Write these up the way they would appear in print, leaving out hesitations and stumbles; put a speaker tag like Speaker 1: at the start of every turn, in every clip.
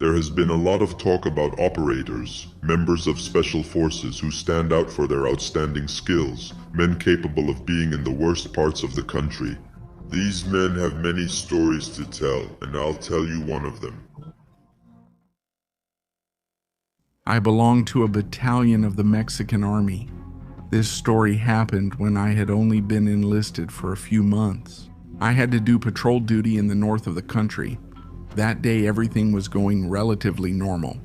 Speaker 1: There has been a lot of talk about operators, members of special forces who stand out for their outstanding skills, men capable of being in the worst parts of the country. These men have many stories to tell, and I'll tell you one of them.
Speaker 2: I belonged to a battalion of the Mexican Army. This story happened when I had only been enlisted for a few months. I had to do patrol duty in the north of the country. That day, everything was going relatively normal.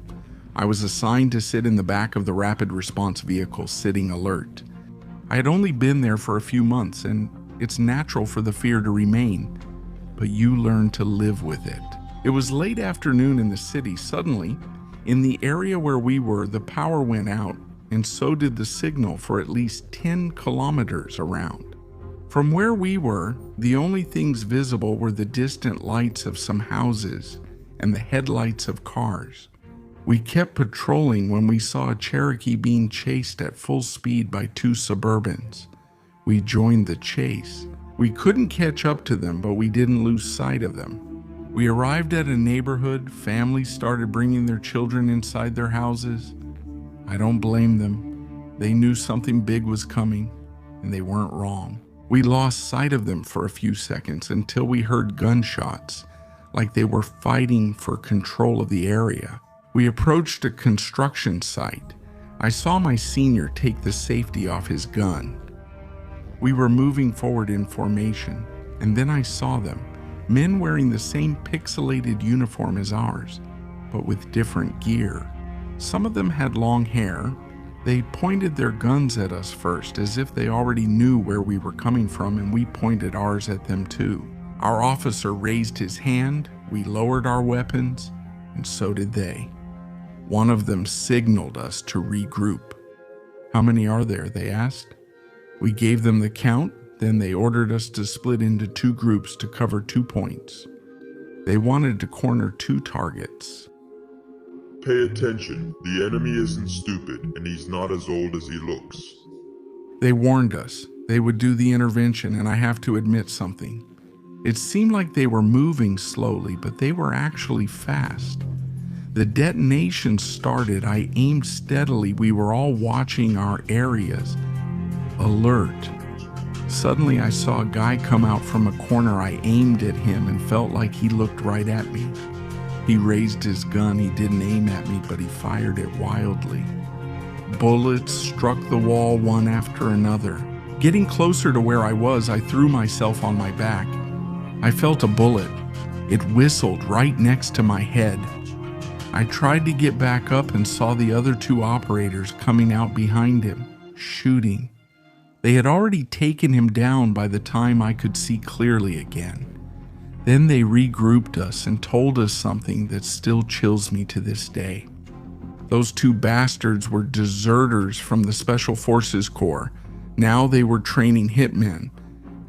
Speaker 2: I was assigned to sit in the back of the rapid response vehicle, sitting alert. I had only been there for a few months, and it's natural for the fear to remain, but you learn to live with it. It was late afternoon in the city. Suddenly, in the area where we were, the power went out, and so did the signal for at least 10 kilometers around. From where we were, the only things visible were the distant lights of some houses and the headlights of cars. We kept patrolling when we saw a Cherokee being chased at full speed by two Suburbans. We joined the chase. We couldn't catch up to them, but we didn't lose sight of them. We arrived at a neighborhood. Families started bringing their children inside their houses. I don't blame them. They knew something big was coming, and they weren't wrong. We lost sight of them for a few seconds until we heard gunshots, like they were fighting for control of the area. We approached a construction site. I saw my senior take the safety off his gun. We were moving forward in formation, and then I saw them, men wearing the same pixelated uniform as ours, but with different gear. Some of them had long hair. They pointed their guns at us first, as if they already knew where we were coming from, and we pointed ours at them too. Our officer raised his hand, we lowered our weapons, and so did they. One of them signaled us to regroup. "How many are there?" they asked. We gave them the count, then they ordered us to split into two groups to cover 2 points. They wanted to corner 2 targets.
Speaker 1: Pay attention, the enemy isn't stupid, and he's not as old as he looks.
Speaker 2: They warned us they would do the intervention, and I have to admit something. It seemed like they were moving slowly, but they were actually fast. The detonation started. I aimed steadily. We were all watching our areas, alert. Suddenly, I saw a guy come out from a corner. I aimed at him and felt like he looked right at me. He raised his gun. He didn't aim at me, but he fired it wildly. Bullets struck the wall one after another. Getting closer to where I was, I threw myself on my back. I felt a bullet. It whistled right next to my head. I tried to get back up and saw the other 2 operators coming out behind him, shooting. They had already taken him down by the time I could see clearly again. Then they regrouped us and told us something that still chills me to this day. Those 2 bastards were deserters from the Special Forces Corps. Now they were training hitmen,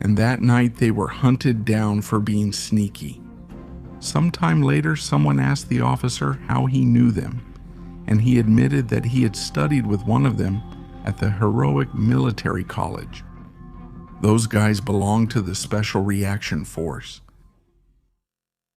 Speaker 2: and that night they were hunted down for being sneaky. Sometime later, someone asked the officer how he knew them, and he admitted that he had studied with one of them at the heroic military college. Those guys belonged to the Special Reaction Force.